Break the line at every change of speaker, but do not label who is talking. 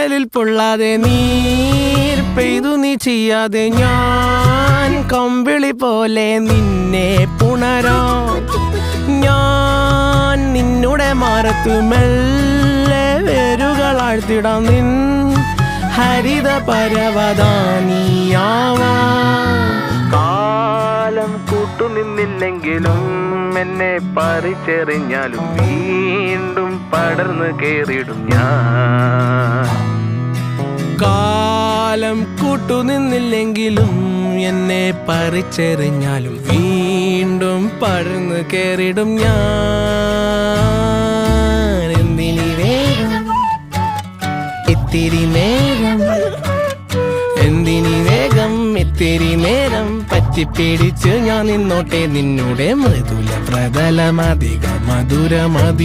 കടലിൽ പൊള്ളാതെ നീർ പെയ്തു നീ ചെയ്യാതെ ഞാൻ കമ്പിളി പോലെ നിന്നെ പുണരാം. ഞാൻ നിന്നുടെ മാറത്തു മെല്ലെ വേരുകളാഴ്ത്തിടാം. നിൻ ഹരിത പരവതാനിയാവാം.
കാലം കൂട്ടുനിന്നില്ലെങ്കിലും എന്നെ പറിച്ചെറിഞ്ഞാലും വീണ്ടും പടർന്നു കേറിടും ഞാൻ.
കാലം കൂട്ടുനിന്നില്ലെങ്കിലും എന്നെ പറിച്ചെറിഞ്ഞാലും വീണ്ടും പടർന്നു കേറിടും ഞാൻ. എന്തിനി വേഗം ഇത്തിരി നേരം, എന്തിനി വേഗം ഇത്തിരി നേരം പറ്റിപ്പിടിച്ച് ഞാൻ നിന്നോട്ടെ നിന്നുടെ മൃദുല പ്രതലമധിക മധുരമതിമനോഹരം.